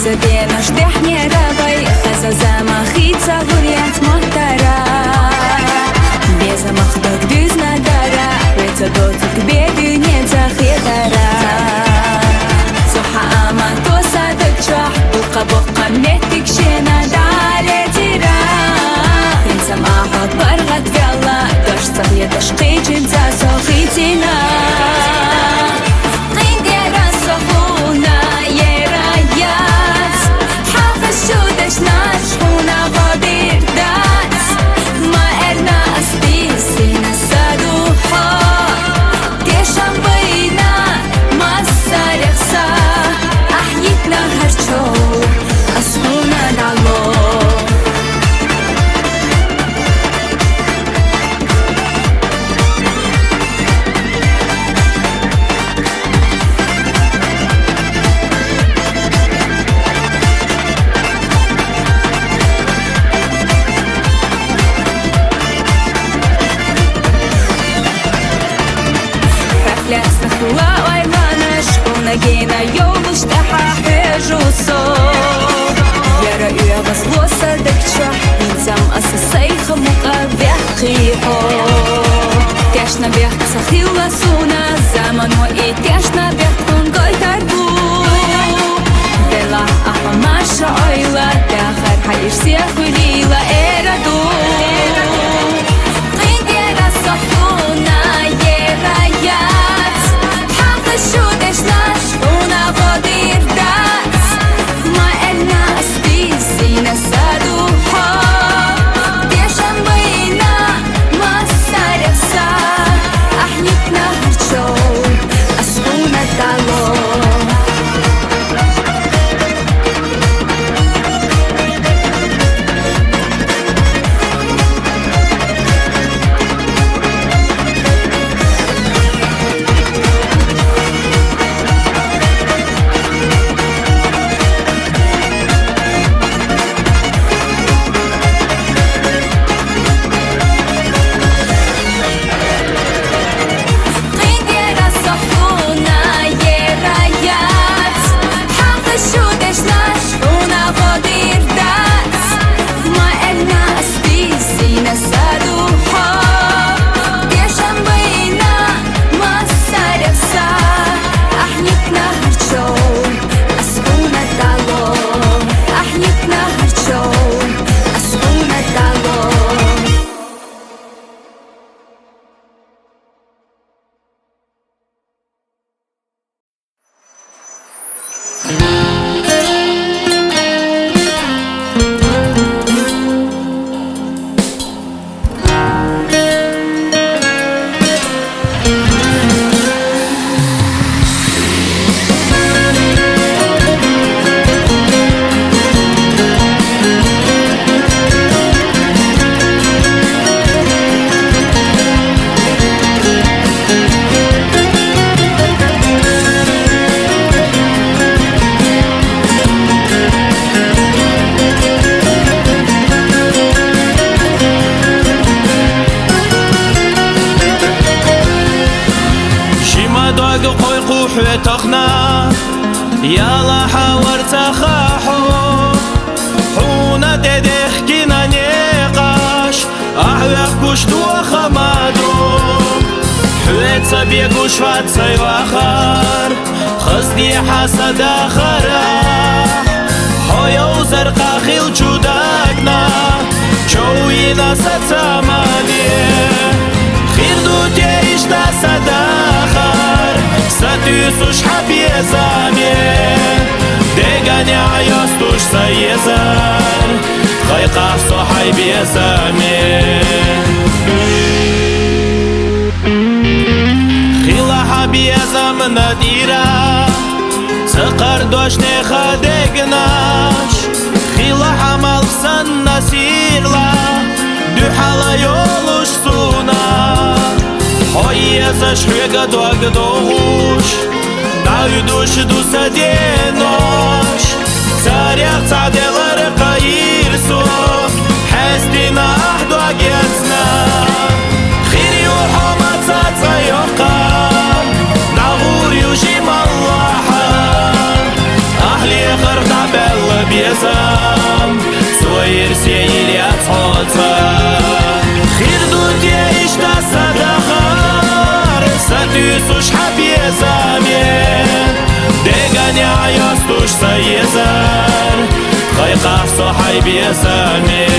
زبينا شدحني رابي خزا замахиться гулять мотора без замахдок дизна дара прецедотик беби не захидара صحة أما توصدك شح بقى بقى منتك شنا داري تيرا ينسى معهد برغت في الله داش صغير تشقي جنزا سوخيتنا Нагина ёлуш тахахежу со Яра уява злоса дакча Инзам асасайха мука вяхихо Тяшна вях сахила суна Заману и тяшна вях кунгой тарбу Дела аха маша ойла Дахар халиш сехулила эраду Гиндера сохуна ера яц Хаха шудеш تخنا يلا حاورت خاحو حونا تدخكنا نقاش أحوخ كشتو خمادو حويت سبيقو شفات سيواخر خصدي حسد خراح حيو زرقا خيل جوداكنا شوينا ستاماني خير دو تيش دا سداخر ستيسوش حبيزامي دقاني يستوش سيزار خيقا صحي بيزامي خيلا حبيزام نديرا سقر دوش نخدقناش خيلا حمال سن نسيرلا دو حالا يولوش سونا Hoyeza shvega dogdosh Davdush du sadenosh Tsaryak tsadelar qairso Hastina ahdu agetsna Khiri u hamat tsayqa Naghur yushim Allah Ahli kharta bel صاحبي سامي.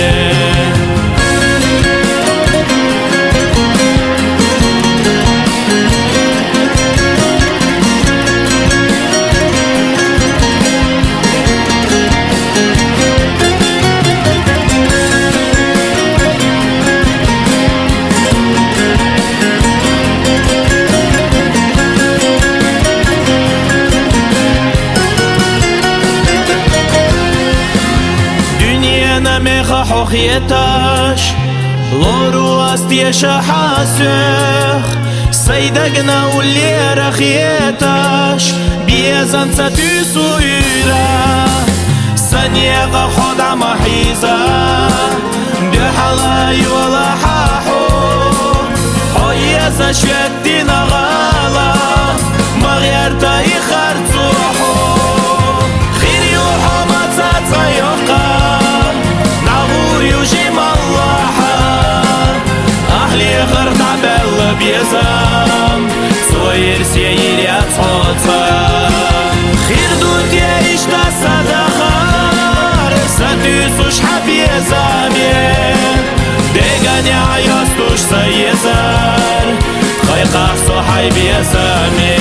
ميخا حوخيتاش لورو استيش حاسخ سيدقنا واللي رخيتاش بيزن ستيسو إيرا سنيغا خدع محيزا بحلاي ولا حاحو حويزا شويتنا غالا مغير تايخ ارتوحو خيري وحوما تاتايوقا بيزام صوير سيير يتصوتا خير دوت يعيش تصدخار ستيسوش حبي زامي ديغاني عياستوش سيزار خيقا صحي بيزامي.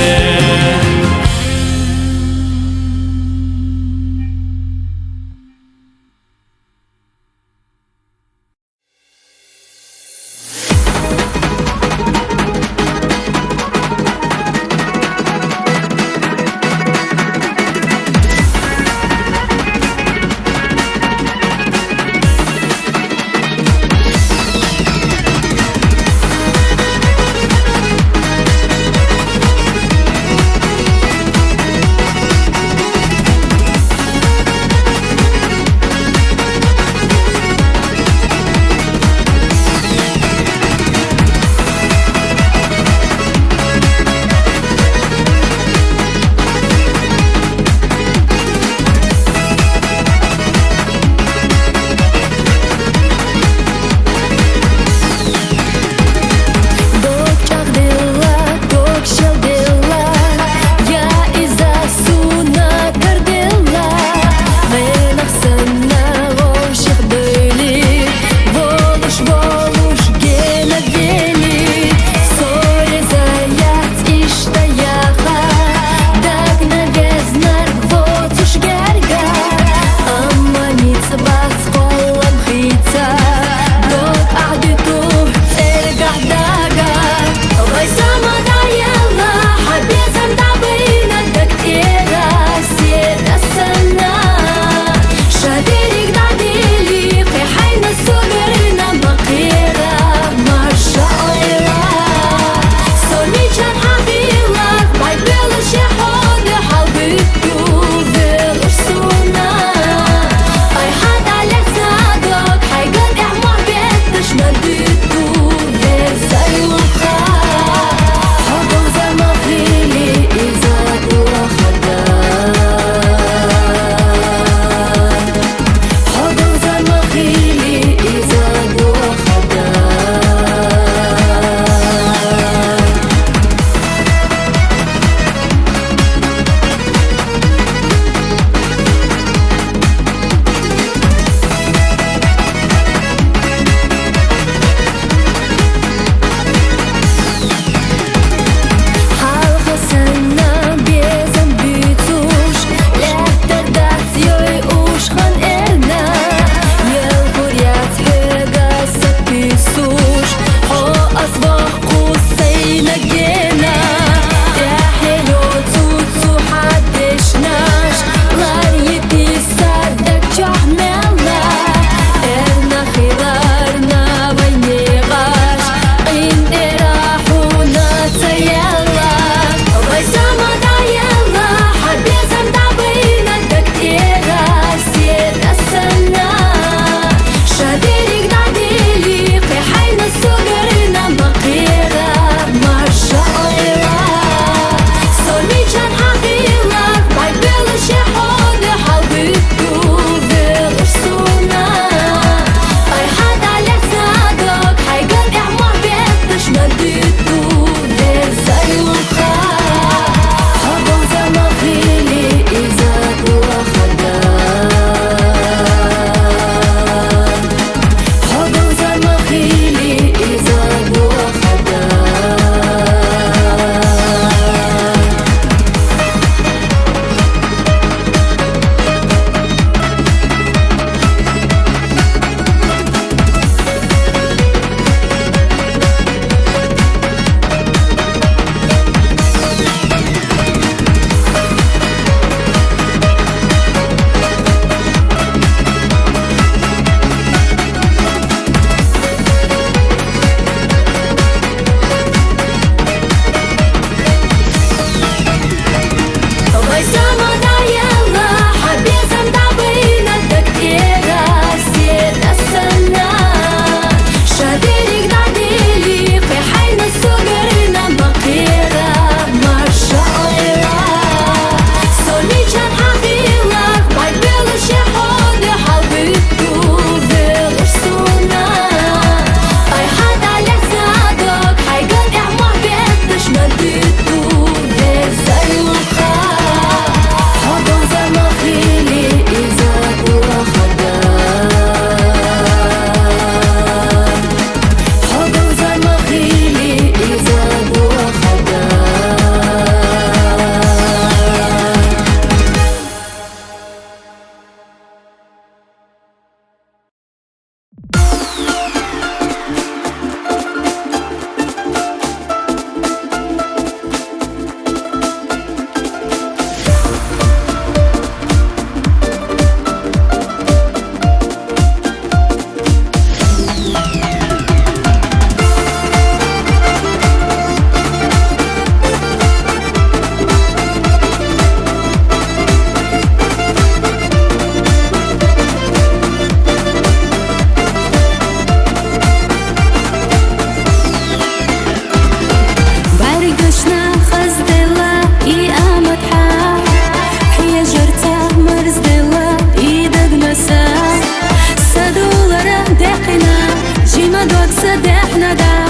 دوك سدحنا دا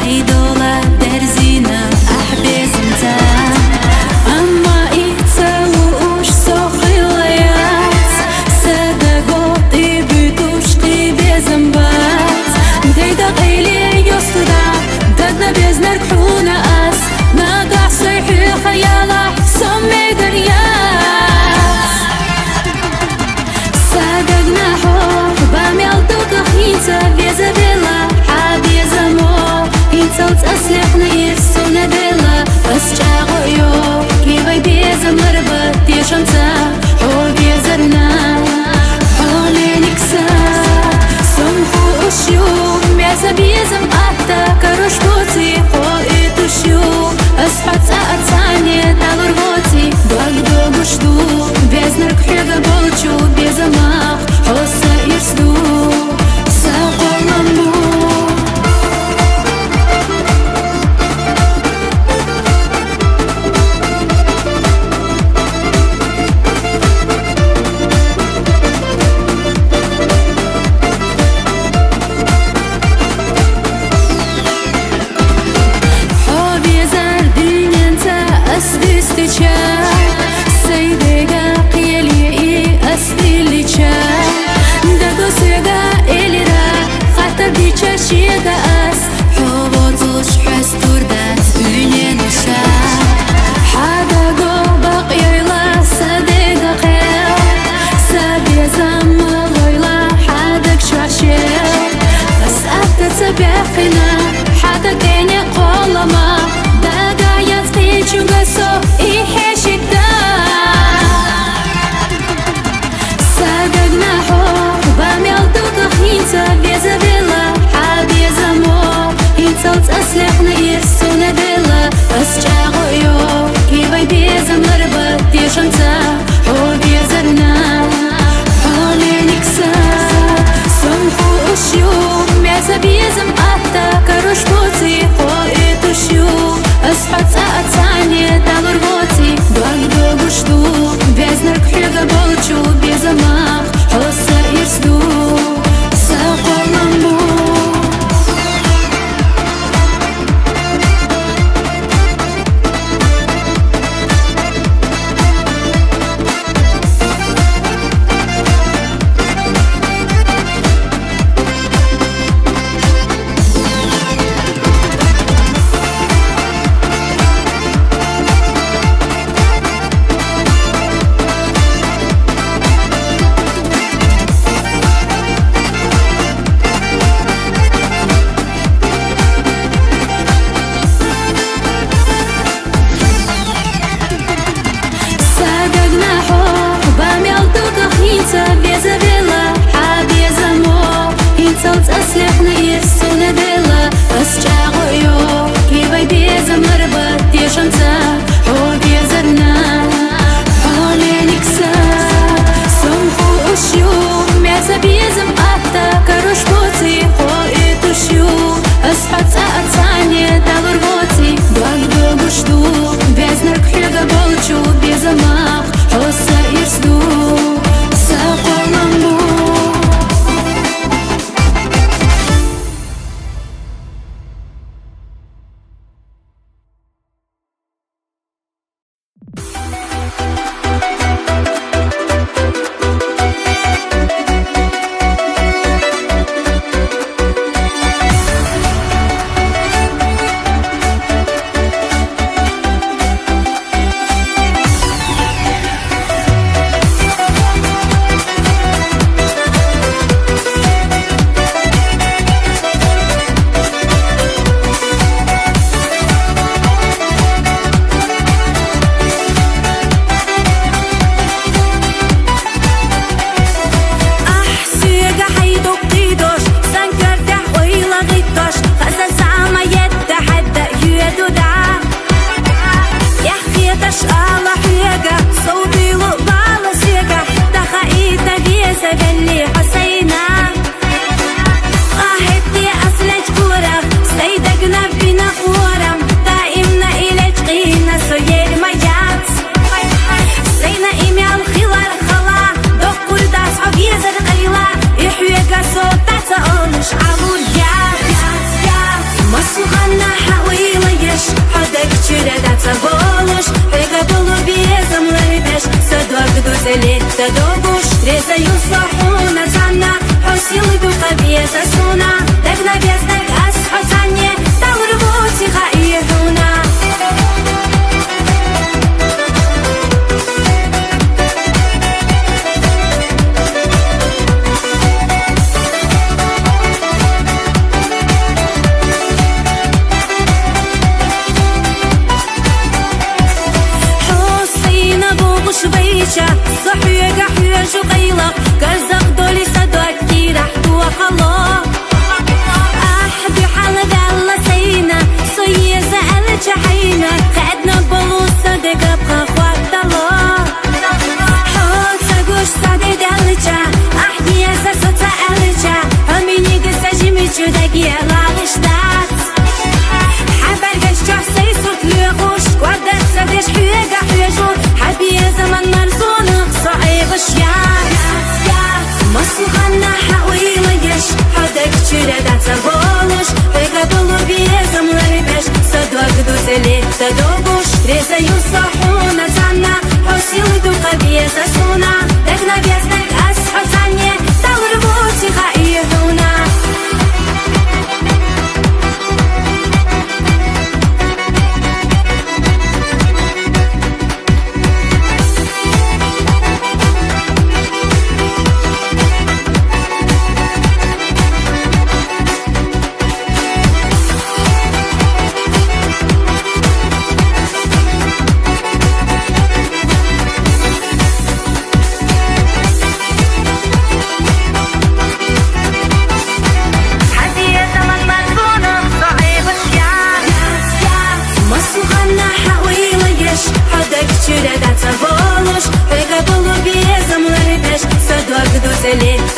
حيدولا درزينا أحبز انتا أما إتساوش سوخي ليات سادقو طيبتوش طيبي زنبات ديدا غيلي يصدا دادنا بيزنا ركحونا أس ناقع صيحي خيالا سمي دريات صادقنا حب باميل دوك خيتا بيزا بيلا حابي زمو إنتا وتأسلحنا يرسونا بيلا بس جاغو Тадогуш резаю сохуна цанна Хосилы духа беза суна Так на бездак ас хоцанне Талрву тиха и хуна شويشة صحية قحية شقيلة كرزق دولي صدوكي رحت وخلا أحبي حالة الله سينا صيّة سألت حينا قعدنا بلوصة دقا بخوات الله حوت ساقوش صادي دالجا أحدي أساسو تألجا هميني قصة جيميشو داقية لالشتات حبرقش جحسي صوت لغوش قوادات سادش حية قحية جور حبي زمن مرزونق صعيب الشياس مصلحنا حويلة يش حدك تشيرة تبولش بقبلو بيزم لربش صدوك دوزلي تدوبوش ريزا يصحونا تانا حسيل دوقا بيزا سونا دقنا بيزنك أسحو تانية تغربوتي خائيهونا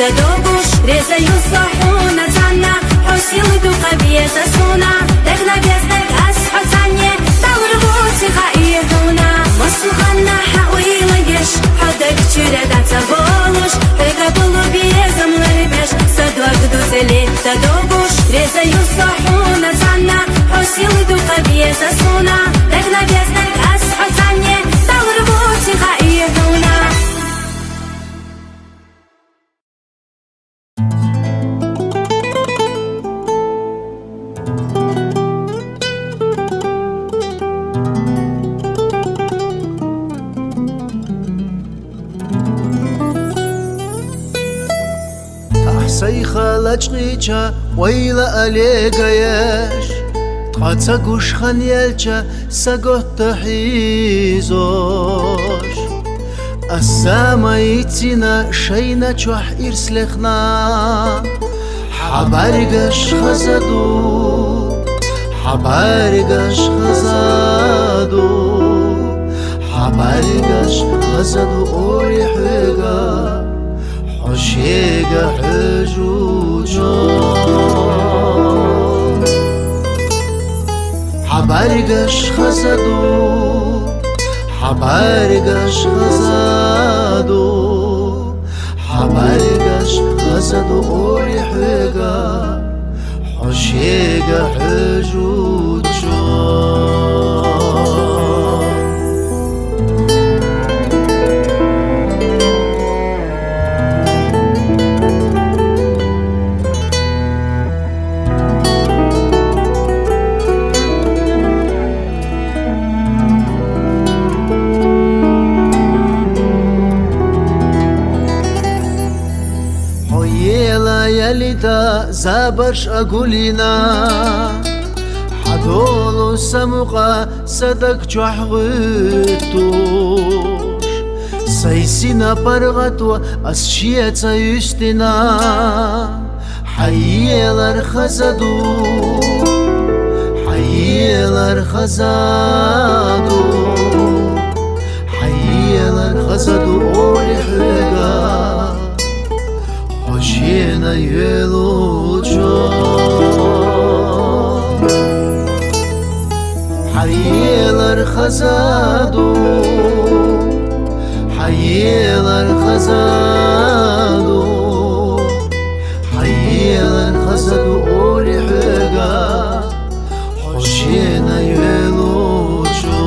تدوبوش ريزا يصحونا تانا حسيل دوقا بيزا سونا دقنا بيزنك أسحو تانية تغربوتي خائيهونا مصلحنا حويلة يش حدك تشيرة تبولش بقبلو بيزا ملربش صدوك دوزلي تدوبوش ريزا يصحونا تانا حسيل دوقا بيزا سونا دقنا بيزنك أسحو تانية تغربوتي خائيهونا سيخالجقيچا ويلا أليقايش تقاتا قوشخان يالچا ساقوت تحيزوش الساما يتينا شينا چوح إرسلخنا حبارقاش خزادو حبارقاش خزادو حبارقاش خزادو أوري حيقا حشيقة حجوجو حبارقاش خزادو حبارقاش خزادو حبارقاش خزادو أوري حيقا حشيقة حجوجو ليتا زابرش أقولينا حدولو سمقا صدق جحغتوش سيسينا برغتو أسشية يستنا حييلر خزدو حييلر خزادو حييلر خزدو أولي حقا Hoşina yelucho Hayelar khazadu Hayelar khazadu Hayelar khazadu Oli higa Hoşina yelucho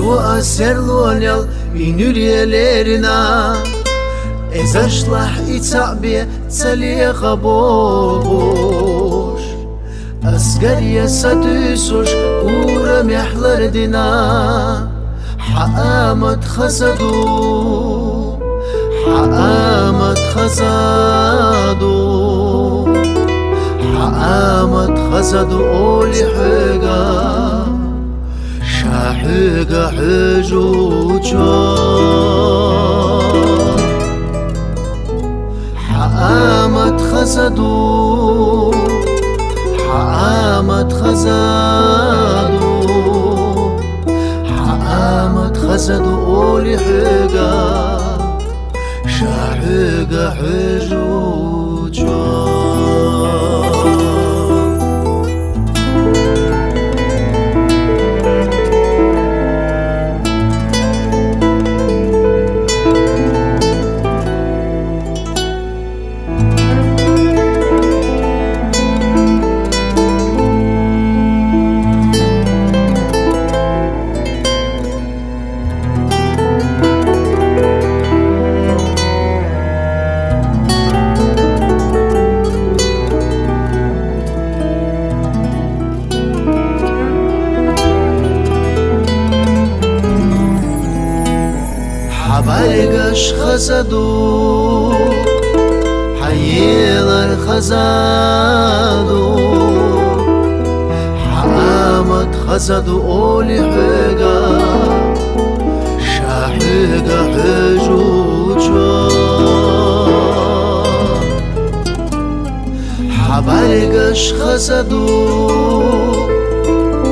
Su aserlonyal inüryelerina Ezaşlah itabi tsaliye khabosh Asgar yasadüsosh ura mihlardina Haamat khazadu Haamat khazadu Haamat khazadu oli higa Shahiga hijuja Haamat khazadu Haamat khazadu Haamat khazadu oli higa Shahiga hijuja Habaygash khazadu Hayelar khazadu Haamat khazadu oli higa Shahiga hijuja Habaygash khazadu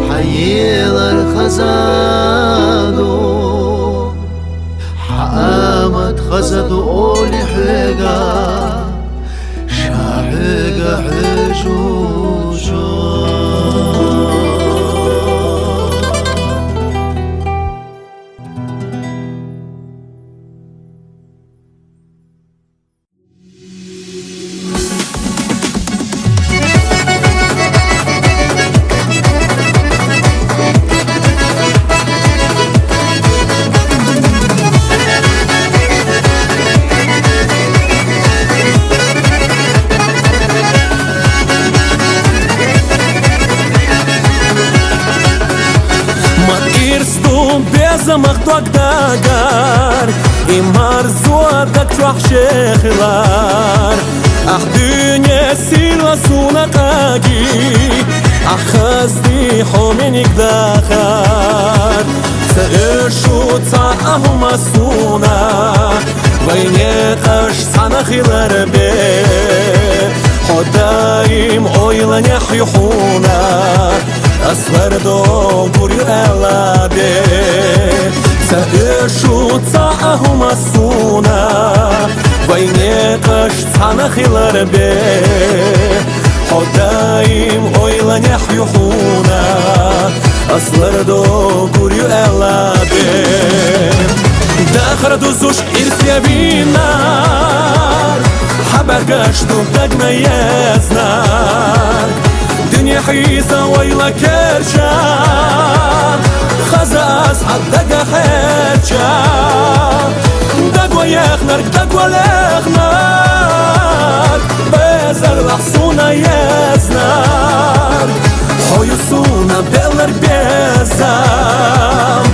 Hayelar khazadu Haamat khazadu oli higa Shahiga hijuja Замахтуак дагар Имар зуадак чуах шехлар Ах дünye sila sunaqagi Ахазди хоменик дахар Саишу цааhu masuna Вайне қаш санахилар бе Ходаим ойланях юхуна Aslardo guryu elabe Sa'ishu tsa'ahu masuna Vayne qash tsanahilar be Hodaim oylanях yuhuna Aslardo guryu elabe Dakhar duzush irsyavinar Haber gashtu dagma yaznar Dünya hisa wayla kercha Khazas haddaga hercha Dagwa yakhnar, dagwa lekhnar Bezar lahsuna yaznar Hoyusuna beller bezam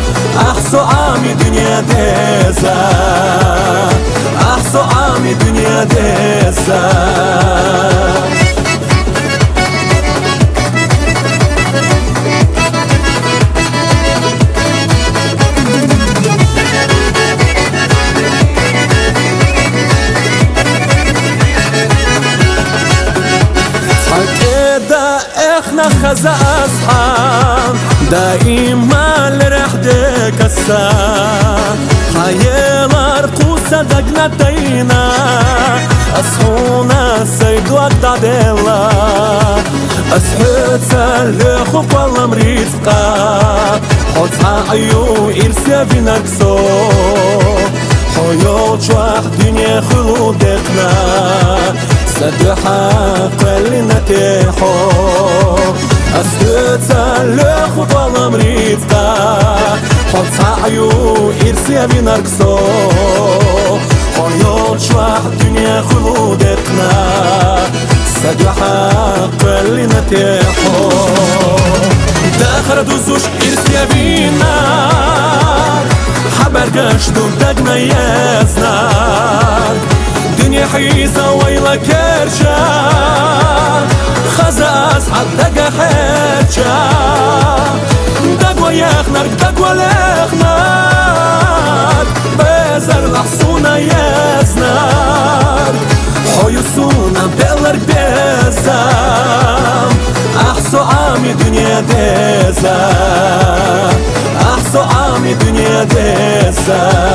Ahso ami dünya dezam Ahso ami dünya dezam خزاز حام دائما لرحدك السام خيالار قوسة دقنتينا أصحونا سيدوك دعديلا أسحوت سالخوك والله مريفقا حوتها عيو إرسيا بنكسو حيوت شواح دنيا خلودتنا سدحا قلنا تيحو أسكت سالخوك والله مريفقا حوتها حيو إرسي بنرقصو حيوت شوح دنيا خلودتنا سدو حق اللي نتيحو داخل دوزوش إرسي بينار حبر قشتو دقنا يزنار دنيا حيزة ويلا كرشا خزاز حد دقا حرشا دقوا يخنر دقوا لخنر بزر لحصونا يزنار حيوسونا بلر بزام أحسو عامي دنيا دزام أحسو عامي دنيا دزام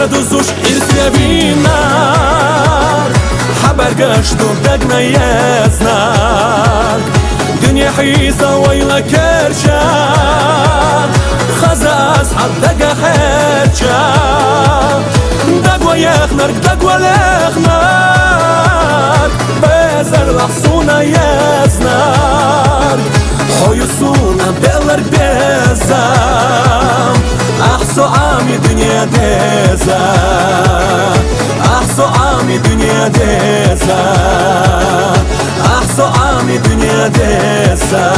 دوزوش إرسي بينار حبر قشتو دقنا يزنار دنيا حيزة ويلا كرشا خزاز حد دقا حرشا دقوا يخنر دقوا لخنر بزر لحصونا يزنار حيوسونا بلر بزام أحسو عامي دنيا دزا أحسو عامي دنيا دزا أحسو عامي دنيا دزا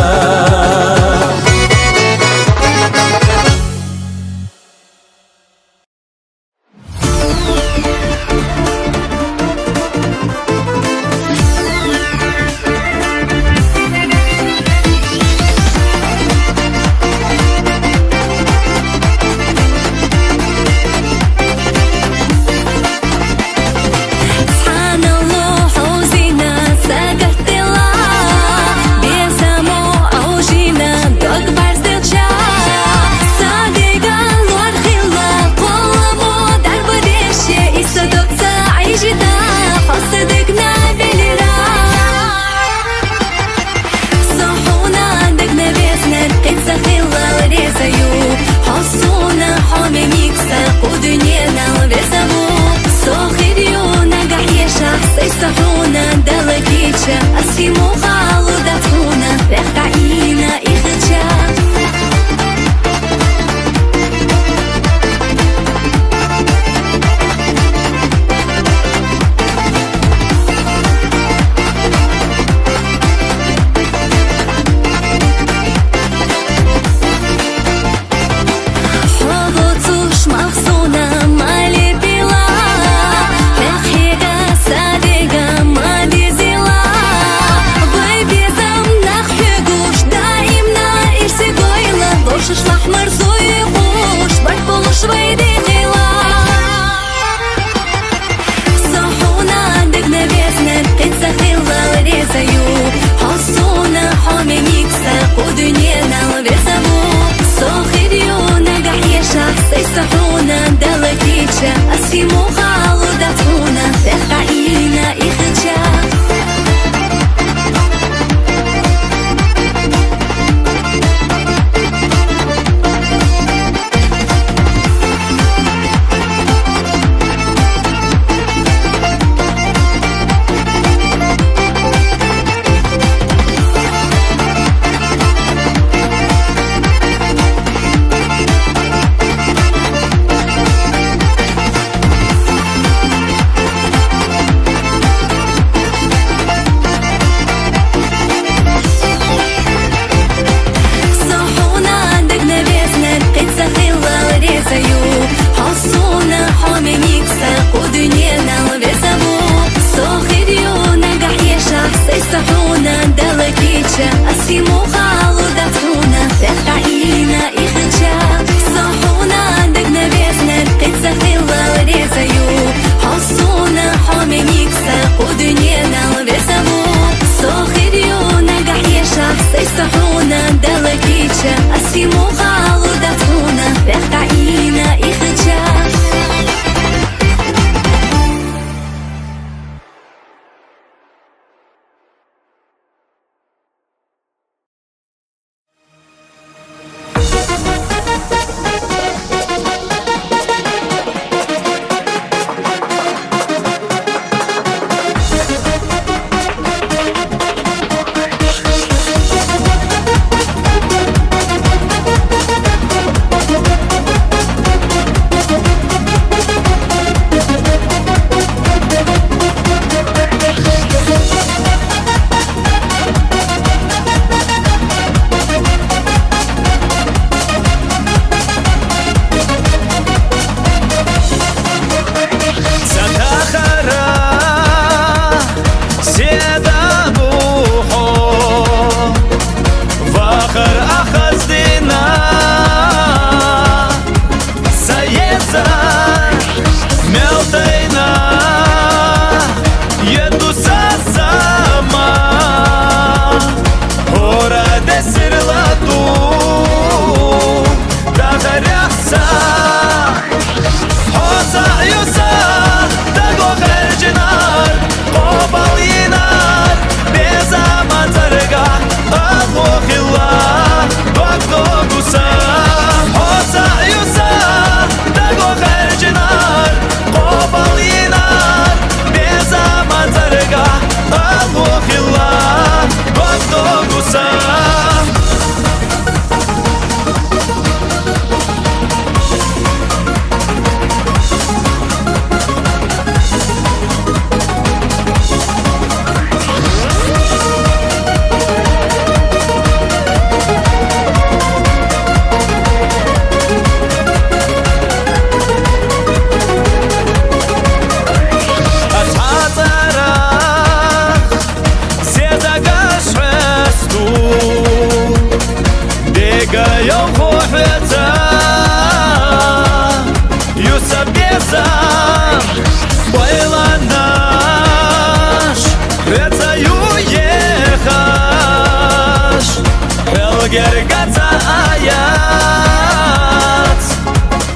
Gergata ayat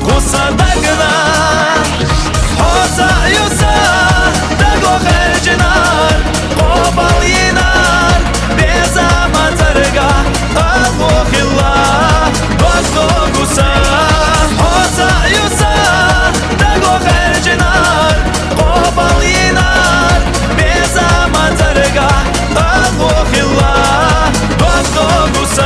Kusa dagna Hota yusa Dago kherjinar Qobal yinar Beza matarga Allo khilla Bagdo gusa Hota yusa Dago kherjinar Qobal yinar Beza matarga Allo khilla Bagdo gusa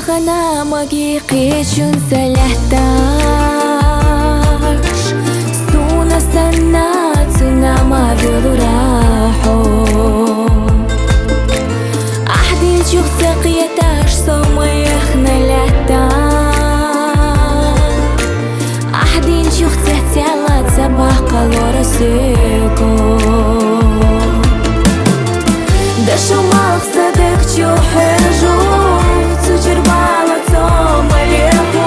Selchana magi qechun selehtash Suna sanat suna ma viluraho Ahdi juh saqiyatash soma yakhna lehtash Ahdi juh sehtialat sabah qalora seko Dashu maqsadak juheju Sujirbala toma lehu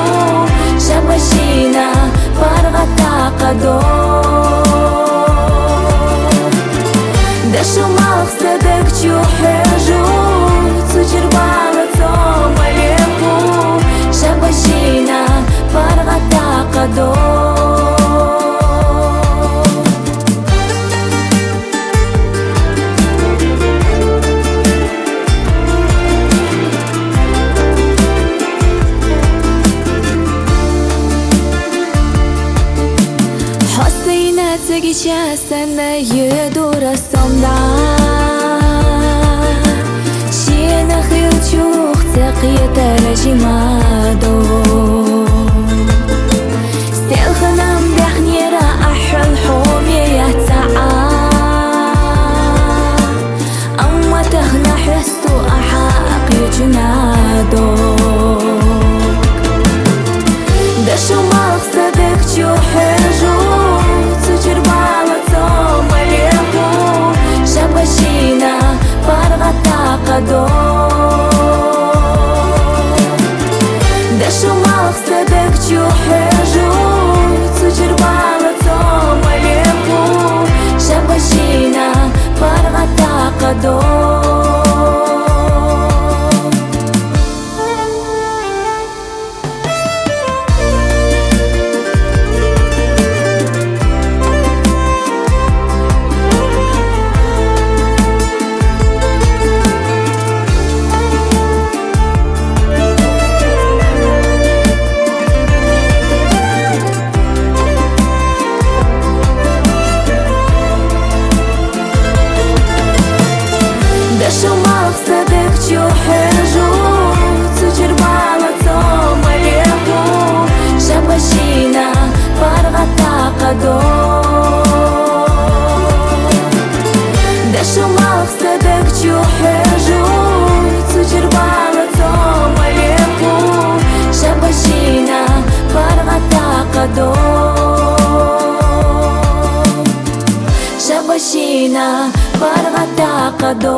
Shabashina pargata qado Dashu maqsadak juheju Sujirbala toma lehu Shabashina pargata qado Sana yedura somda Shina khil chuch taqiyata rajimado Selkhanam bihnira ahul humya yata'a Amma takhna histu ahaq yujnado Dashu maqsadak juheju Sujirbala toma lehu Shabashina pargata qado Dashu maqsadak juheju Sujirbala toma lehu Shabashina pargata qado Dashu maqsadak juheju Sujirbala toma lehu Shabashina pargata qado Dashu maqsadak juheju Sujirbala toma lehu Shabashina pargata qado Shabashina pargata qado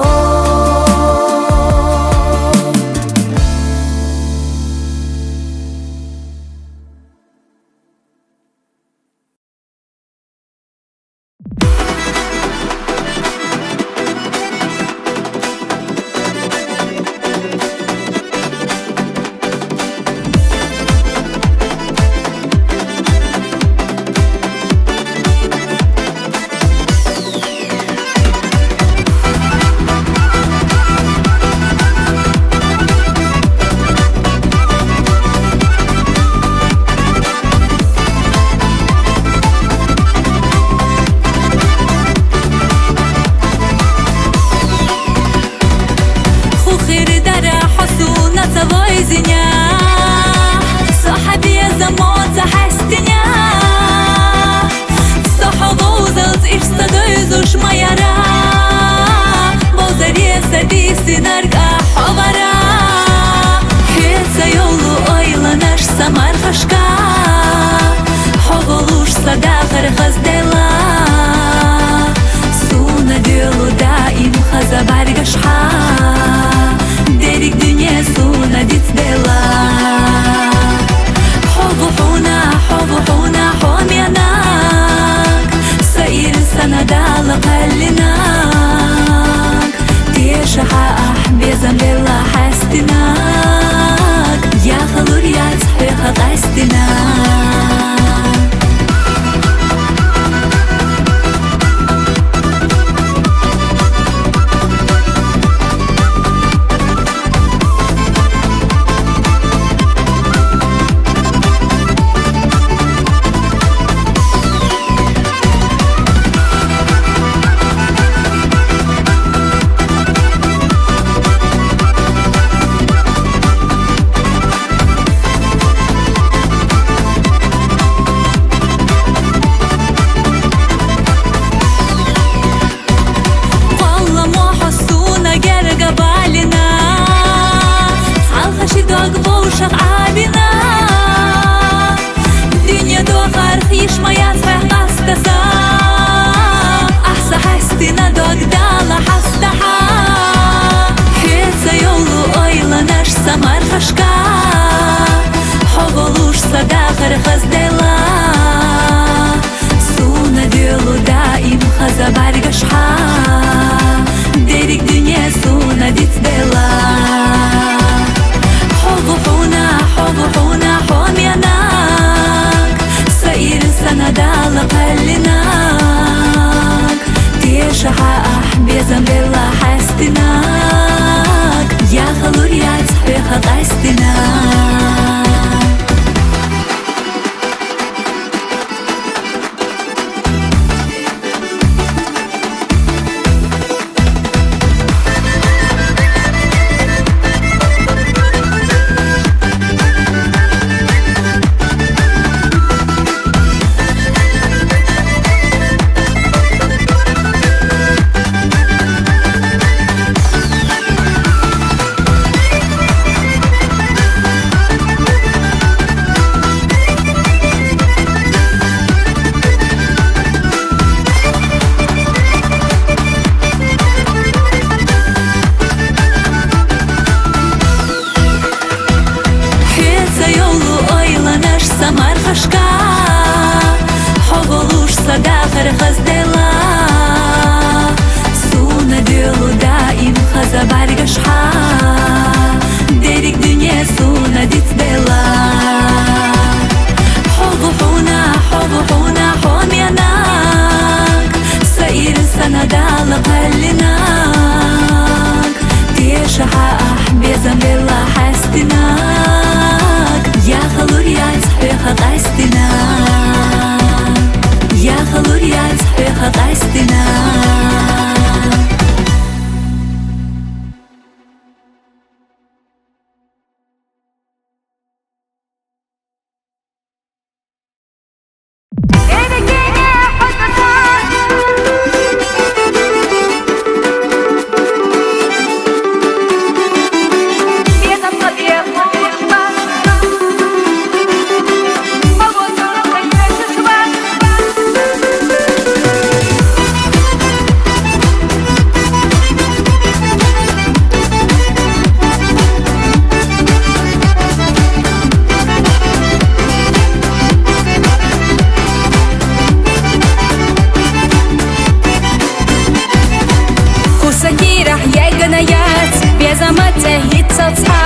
гнаят, без амата хит соцха,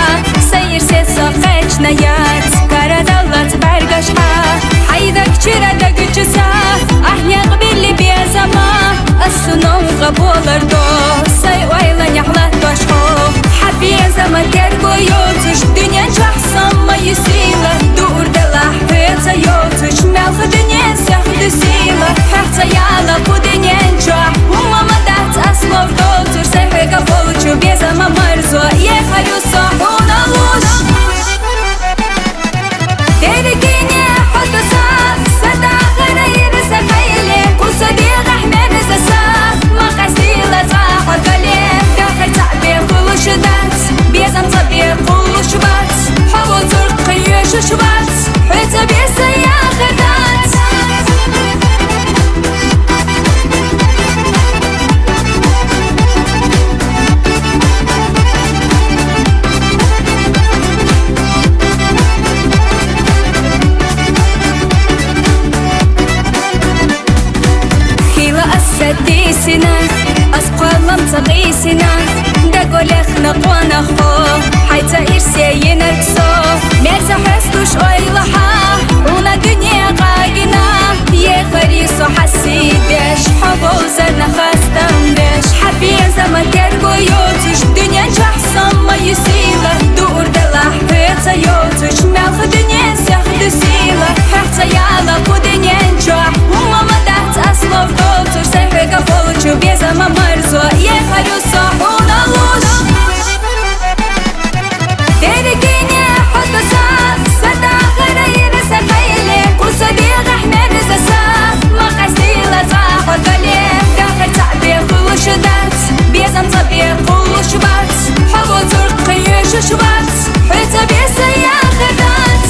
сайырсе соқач наят, карадалат баргашха, хайдак чирада гүчіса, ахняқ билли без ама, ассунонға болардо, сай ойлан яхлат башхо, хабез ама терго йотуш, дүнен жақсам майы сила, дурдала хыца йотуш, мелхы дүнен сәхді сила, хәқца яла пуденен ча, умама дат аслов дотур, сайхыға получу, без ама марзо, ехарю сахуна луш. Терекине хотуса, садағына еріса қайле, куса беғах мәрізаса, мақастила заға галем, дақыр табе құлышы дат, без ам табе құлышы бат, хаву зұр қиышы шубат, өті бесі яғырдат. سديسنا أسقلم تغيسنا دقولخ نقوانا خو حيتا إرسيين الكسو مرزا حسلوش أيلها ونا دنيا غاقنا يخريسو حسيدش حبوزنا خاستم بش حبيا زما ترقو يوتش دنيا جحسن ما يسيلا دور دلح حيتا يوتش ملخ دنيا سيخدو سيلا حيتا يالا بدنيا جح وماما دات أسلوف دوتش сайхыға получу, без ама марзо, ехарю сахуна луш. Терекине хотуса, садағына еріса қайле, куса беғах мәрізаса, мақастила заға галем, дақыр табе құлышы дат, без ам табе құлышы бат, хаву зұр қиышы шубат, өті бесі яғырдат.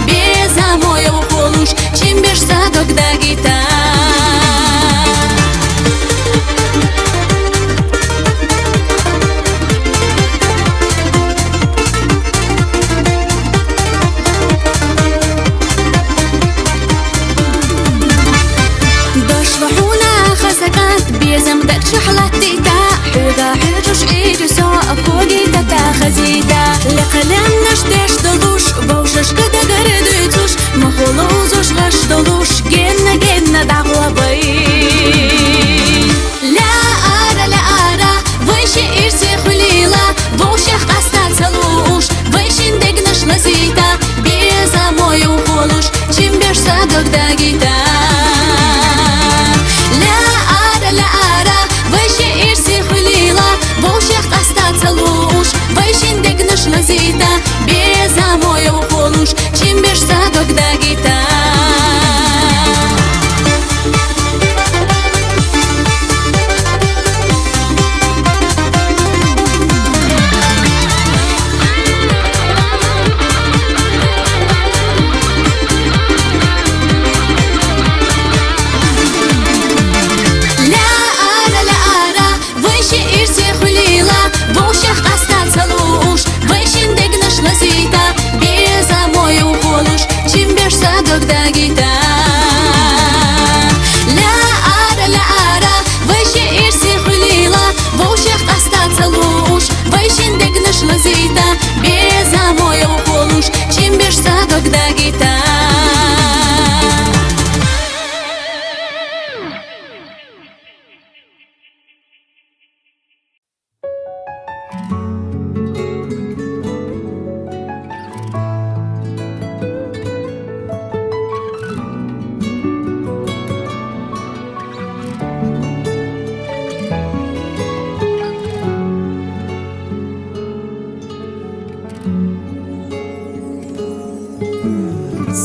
Без amor eu poluș, ce-mi bieși să duc de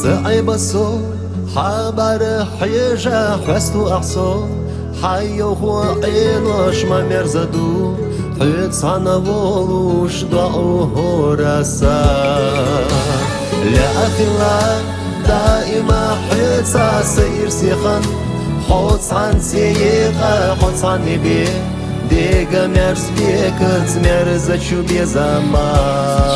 صعبسو حبر حيجا خستو أحسو حيو هو عينوش ما مرزدو حيت صانا волуш ضعوه رسا لأخلا دائما حيت سير سيخن حوت صان سيقا حوت صان نبي ديگا مرز بيكت مرزا چو بيزمان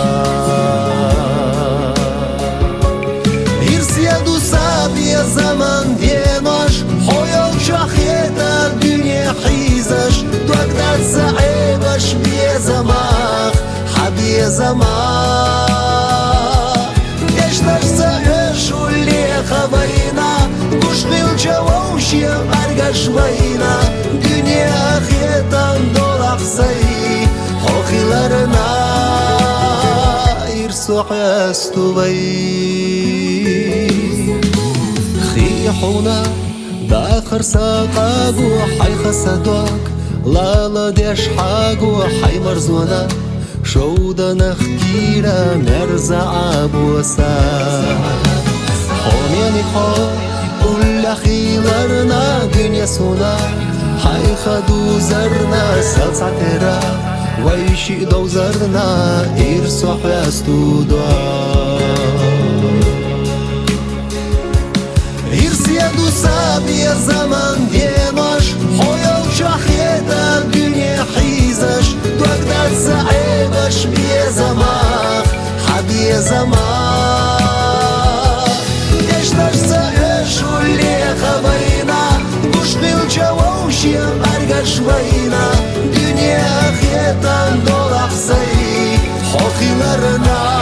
İrsiyedu sabiye zaman diyenoş Hoyol şahiyeta dünya hizaş Dogdat sa'ibaş biye zamak Habiye zamak Eştaş sa'eş ulli khabayna Kuşlil çavuşya argaş bayna Dünya ahiyetan dolak sayı Hokilarına İrsu hastu خيحونا داخر ساقاقو حي خسدوك لالا ديش حاقو حي مرزونا شودا نخكيرا مرزا عبوسا حومياني خو كل خيلارنا دنيا سونا حي خدو زرنا سلسعترا ويشي دوزرنا إرسو حيستو İrsiyedu sabiye zaman diyenoş Hoyol şahiyeta dünya hizaş Dogdat sa'ibaş biye zamak Habiye zamak Eştaş sa'eş ulli khabayna Kuşlil çavuşya argaş bayna Dünya ahiyetan dolak sayı Hokilarına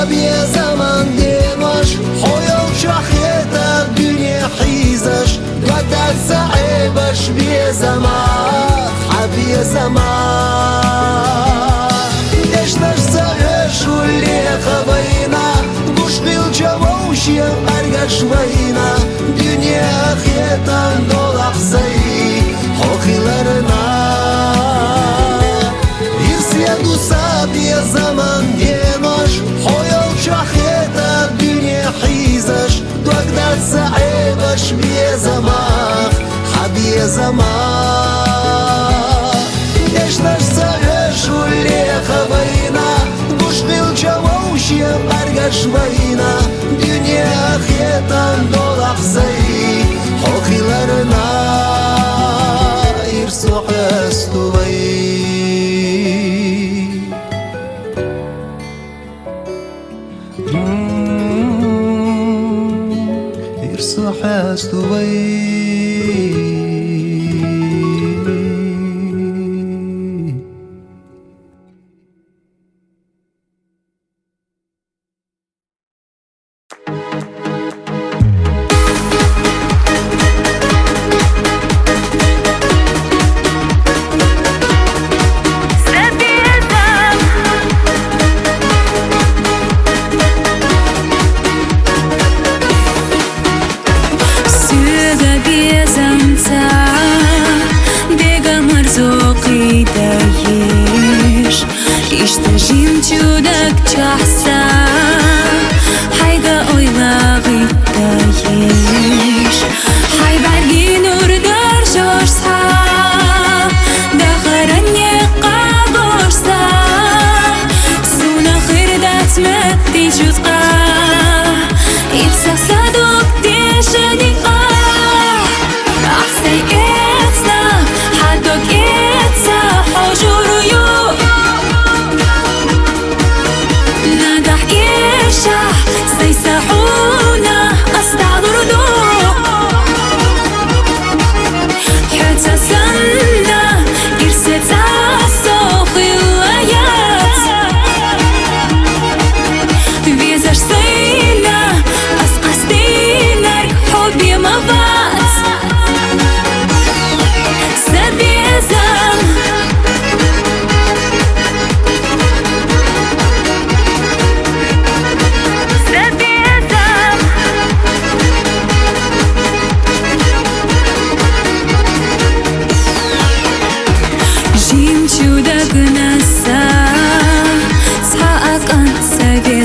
sabiye zaman diyenoş Hoyol şahiyeta dünya hizaş Dogdat sa'ibaş biye zamak Habiye zamak Eştaş sa'eş ulli khabayna Kuşlil çavuşya argaş bayna Dünya ahiyetan dolak sayı Hokilarına İrsiyedu sabiye zaman diyenoş Hoyol şahiyeta dünya hizaş Dogdat sa'ibaş biye zamak Habiye zamak Eştaş sa'eş ulli khabayna Kuşlil çavuşya argaş bayna Dünya ahiyetan dolak sayı Hokilarına İrsu hastu İrsu hastu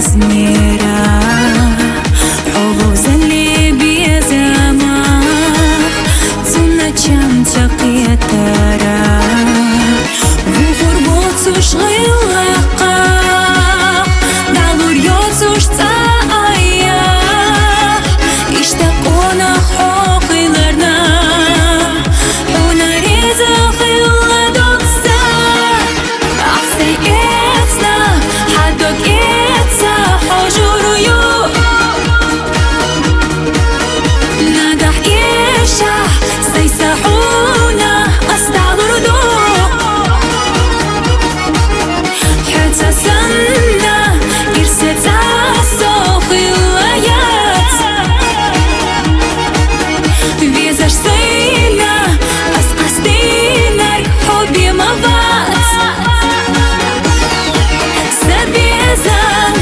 безмера. Олов зали безамах, цуначам чакетара. Вухур боцуш гылака, далур йозуш цаая. İşte konak hoqilarna, onareza xilla doksa. Axsay etsa, haddok etsa, hojuru نجح يشح سيسحونا أستعرضو حتى سنة إرسل عالصوخي الآيات فيزاش سينا أسقستينا حبي مضات سبيزان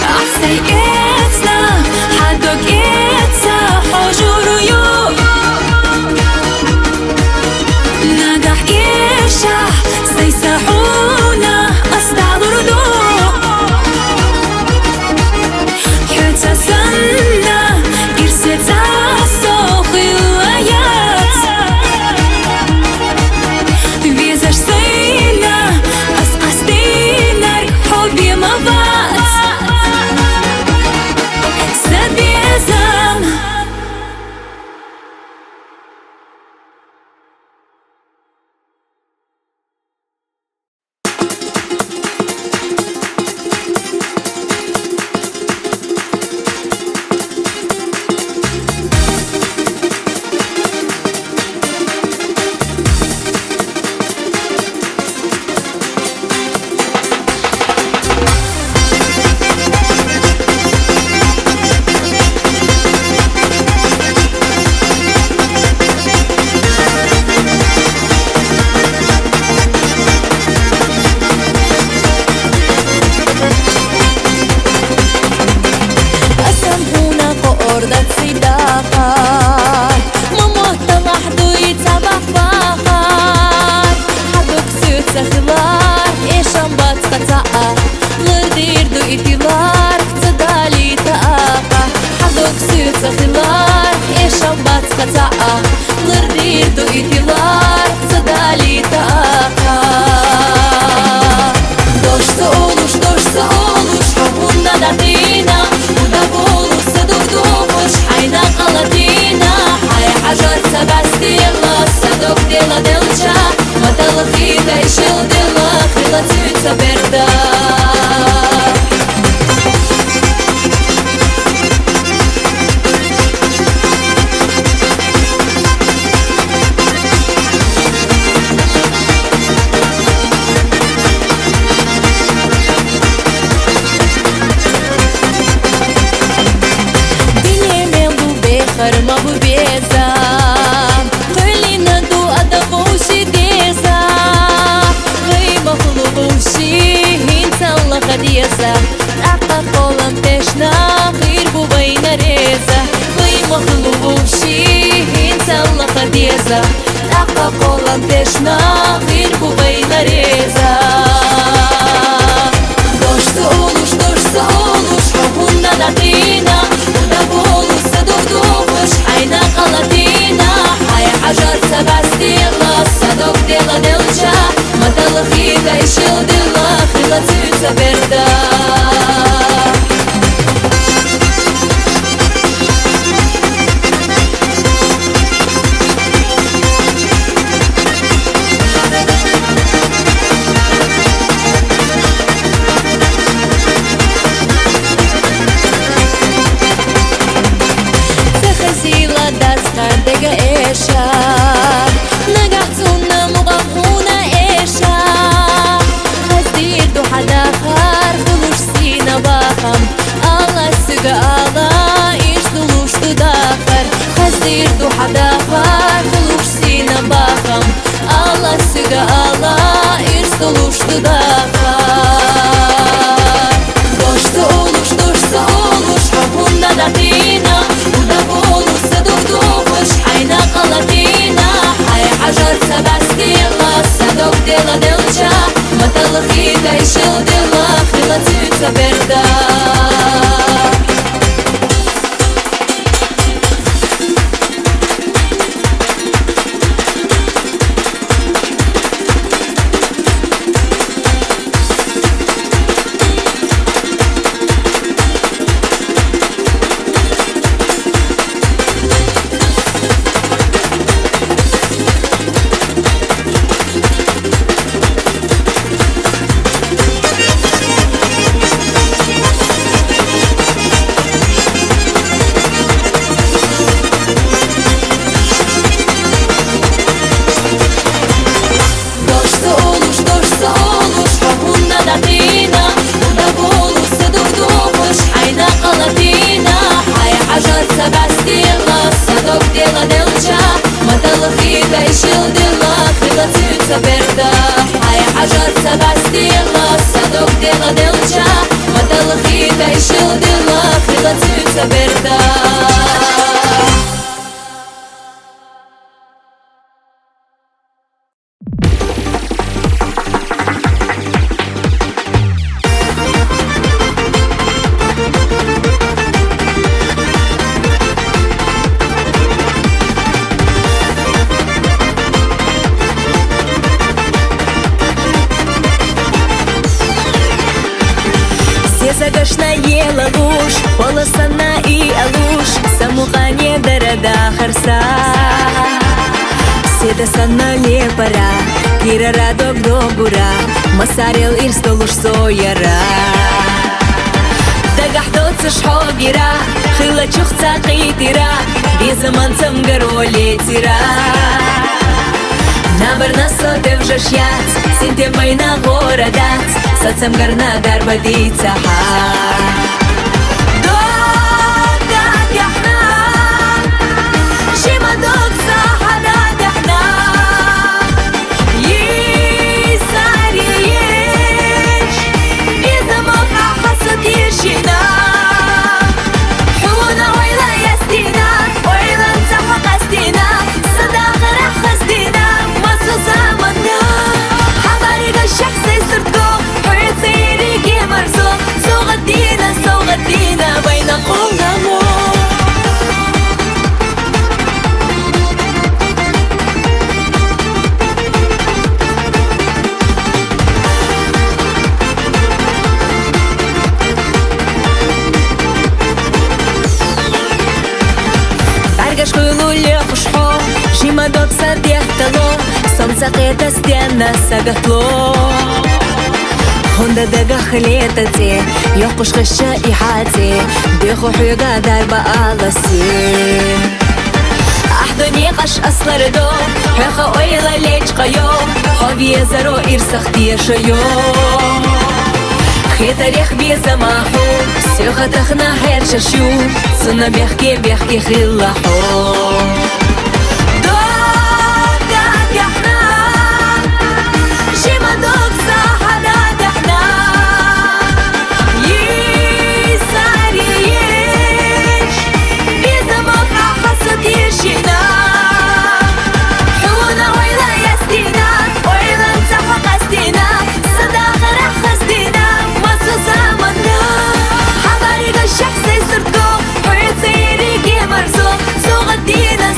أحسي إتنا حدك إتنا حجور نجح يشح سيسحونا أستعرضو حتى سنة إرسل عالصوخي الآيات فيزاش سينا أسقستينا حبي مضات سبيزان أسمعونا قردة صداقات مموت لحظو يتابع فاقات حدوك سوت سخلار إيشان بات قطعة لردير دو إتلار تدالي تاقة حدوك سوت سخلار إيشان بات قطعة لردير دو إتلار تدالي تاقة Doşsa oluş Hubunna datina Uda bolusa durdumuş Hayna qaladina Hay hajar sabastila Sadok dela delcha Matala khida ishil dila Khila tütsa berda Karma bu bezam Qilina du adavushi deza Qima khulubushi Hinsalla qadiyasa Aqa qolam teshna Qir bu bayna reza Qima khulubushi Hinsalla qadiyasa Aqa qolam teshna Qir bu bayna reza Doşsa oluş Hubunna datina Uda bolusa durdumuş Hayna qaladina Hay hajar sabastila Sadok dela delcha Matala khida ishil dila Khila tütsa berda бахам Алла сүгі ала иш дулушты дахар Хаздир духадахар Дулуш сина бахам Алла сүгі ала иш дулушты дахар Дошты олуш Хабунна датина Уда болусы дух-духыш Хайна қалатина Хай хажар сабастила Садок дела делча Маталахи гайшил дела Хрила цюца берда Гайшил дела, крила цюца берда Ай хажар сабастила, садок дела делча Маталахи гайшил дела, крила цюца берда Загашна ела луж, полосана и алуш Самухане дарада харса Седа санна лепара, кира радок добура Масарел ирстолуш сояра Дагахдоца шхогира, хила чухца қитира Безаман самгароли тира Набарна сотев жашьяц, синте майна городац Сацам гарна дарбадица ха Дога дяхна, шима докса хада дяхна Есари еш, безамоха хасад ешина Хуна ойла ястина, ойлан саха қастина Сада ғара хаздина, масу заманна Хабарига шахсы сұртко Соғаддина, байна қолдамо Баргаш хуйлуле хушхо, жима докса дехтало Солнце қета стена сагатло Хонда дага хлетати, йохуш хыша и хати Беху хуйга дарба аласи Ахдони қаш аслардо, хэха ойла лечка йо Ховие заро ирсахтия шайо Хетарех безамаху, сёха тахна хершашу Цуна бехке хиллаху Дога дяхна, жима докса Соғаддина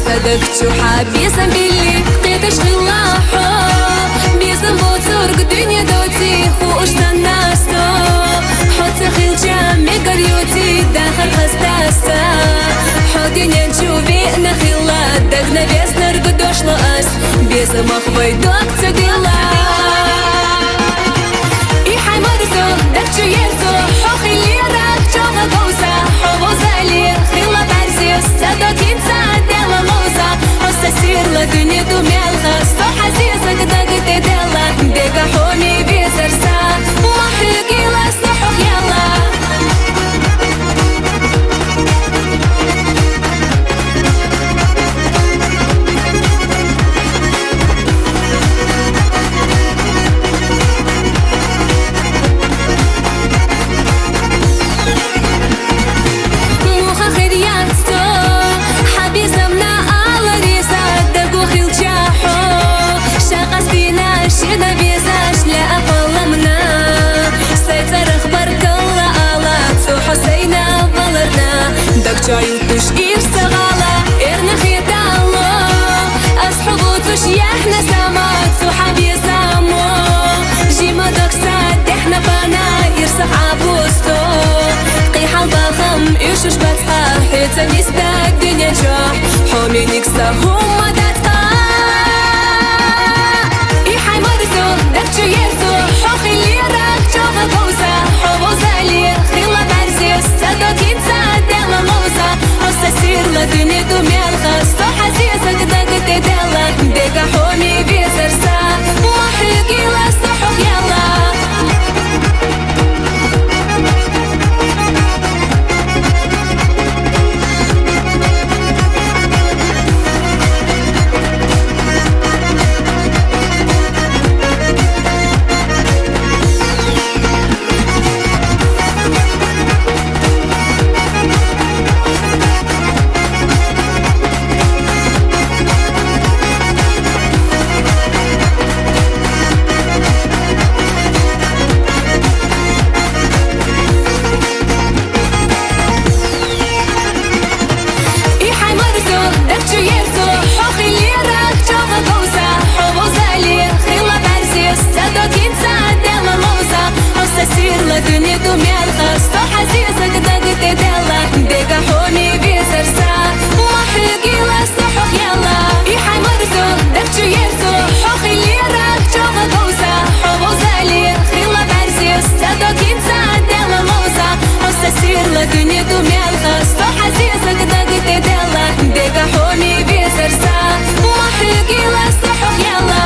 صدقت حبيسا باللي قيتش غلاحو بيسم بوتورك دنيا دوتي خوش تناسو حط خيل جامي قريوتي داخل خستاسا حوتي نشوفي نخيلا دقنا بيس نرقدوش لأس بيسم أخوي دوك تقيلا إيحي مرزو دكتو يرزو حوخي اللي راك جوغا قوسا حوضا لي خيلا بعرزيس صدقين ساعدلا موزا حوسا سير لدنيا دوميالها صو حزيزك دقت ديلا ديقا حومي بيزرسا وحيقي لا صحوخ يلا جايوتوش إرسغالة إرنخي دالو أصحبوتوش يحنا سامات وحبي سامو جيما دوكسات إحنا بانا إرسخ عبوستو قيحة الباخم إيشوش باتحا حيتا نستاك دنيا جاح حومي نكسا هما داتقا إيحي مرزو دكتو يرزو حوخي اللي راك جوغا قوزا حوضا لي خيلا بعرزيس صدقين ساعدلا موزا سير لدنيا دوميالها صو حزيزك دقت ديلا ديقا حومي بيزرسا وحيقي لا صحوخ يلا سير لدنيا دوميالها صو حزيزك دقت ديلا ديقا حومي بيزرسا وحيقي لا صحوخ يلا إيحي مرزو دكتو يرزو حوخي اللي راك جوغا قوزا حوضا لي خيلا بعرزيس صدقين ساعدلا موزا حوسا سير لدنيا دوميالها صو حزيزك دقت ديلا ديقا حومي بيزرسا وحيقي لا صحوخ يلا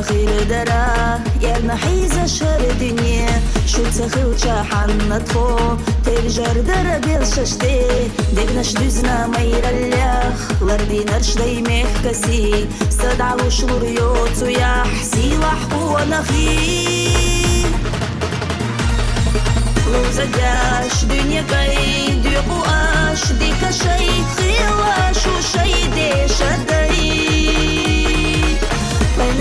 خيل درا يرنا حيزة شهر دنيا شو تخيل حنطفو تلجر درا بالششتي دقناش دوزنا مير اللخ لردي نرش دايميخ كسي صدع وشلور يوتو يا حسي وحقو ونخي لوزداش دنيا كاي ديقو اش ديكا شي خيواش وشي ديش الدري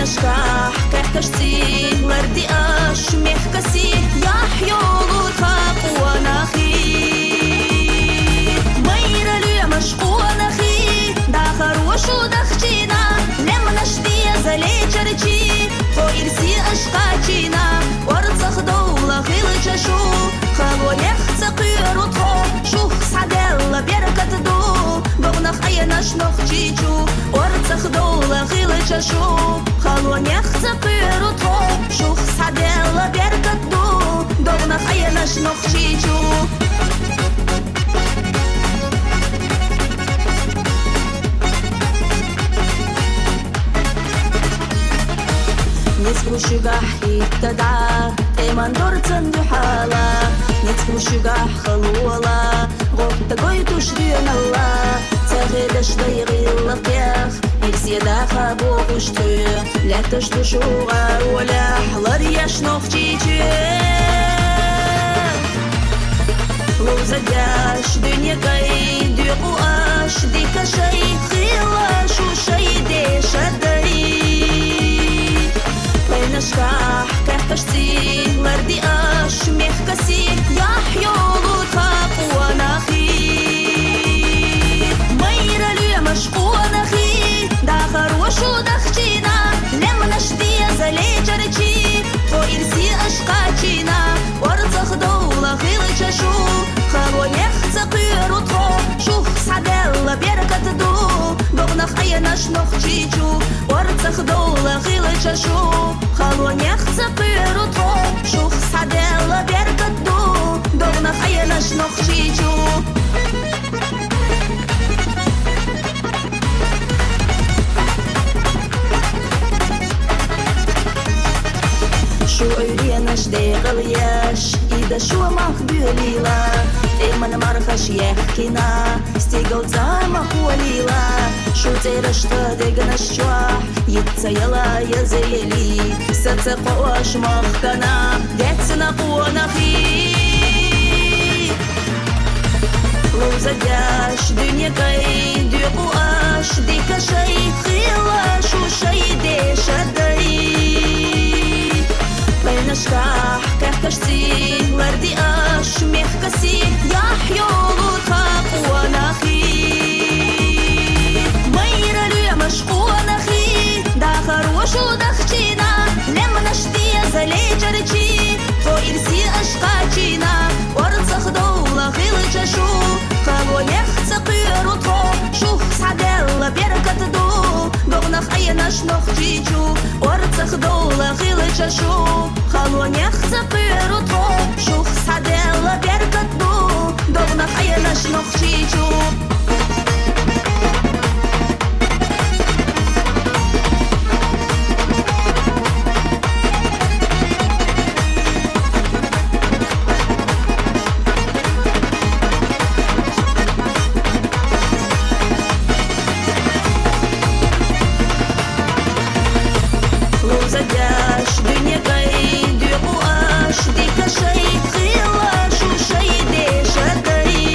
نشكح كحكشتي وردي اش ميحكسي يحيولو تخاق ونخي ميرا لي مشقو ونخي داخر وشو دخشينا لما نشتي زلي جرجي خو إرسي أشقاجينا ورزخ دولة خيل جشو خلو يخت قير وطخو شوخ سعدالة بيركة دو بغنخ أيناش نخجيجو ورزخ دولة خيل جشو خلو يخت قير وطخو شوخ سعدالة بيركة دو بغنخ أيناش نخجيجو نسكو شباحي تدعى Иман дорцан дюхала Нецку шугах халуала Гоб такой тушрюн алла Цагедаш дайгилла кях Ирсида хабу кушты Ляташ душуга улях Лар яшнох чичи Лузадяш дюнягай дюку аш Дикашай хилаш ушай дешадай Пейнашках كحتشتي لردي اش ميخكسي يحيولو تخاق ونخي ميرا لي مشقو نخي داخر وشو دخشينا لما نشتي زلي جرجي تو إرسي أشقاتينا ورزخ دولة خيلة شو خلو يخزقير وطخو شوف سعدالة بيركة دو دوغنخ أيناش نخجيجو ورزخ دولة خيلة شو خلو يخزقير وطخو شوف سعدالة بيركة دو دوغنخ أيناش نخجيجو شو أريناش ديغلياش إذا شو مخبوليلا إما نمرخش يحكينا استيقل زعما قوليلا شو تيرشتا ديغناش شواح يتسيلا يزيلي ستقواش مختنا ديتسنا قوانا في لوزادياش دنيا كاي ديقو اش ديكا شاي خيلاش وشاي ديشا داي بينشكح كحكشتي وردي اش ميخكسي يحيولو تخاق ونخي ميرا لي مشقو نخي داخر وشو دخشينا لما نشتي زلي جرجي تو إرسي أشقاتينا ورزخ دولة خيلة شو خلو يخزقير وطخو شوف سعدالة بيركة دو دوغنخ أيناش نخجيجو ورزخ دولة خيلة شو خلو يخزقير وطخو شوف سعدالة بيركة دو دوغنخ أيناش نخجيجو لوزادياش دنيا كاي ديقو اش ديكا شاي خيلاش وشاي ديشا داي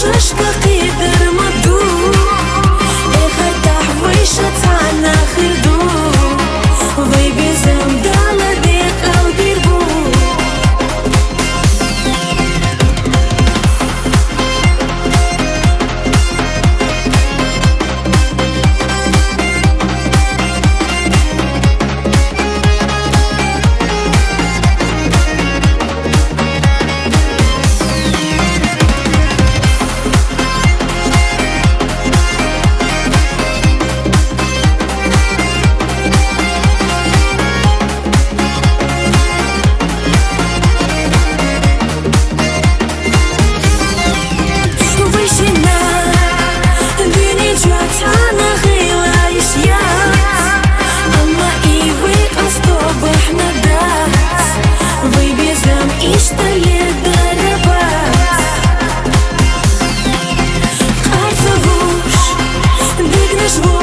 шишка قدر مدو ارتاح ويشت عن آخر دو ويبزم دالة بيك قلبي ربو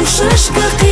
шишка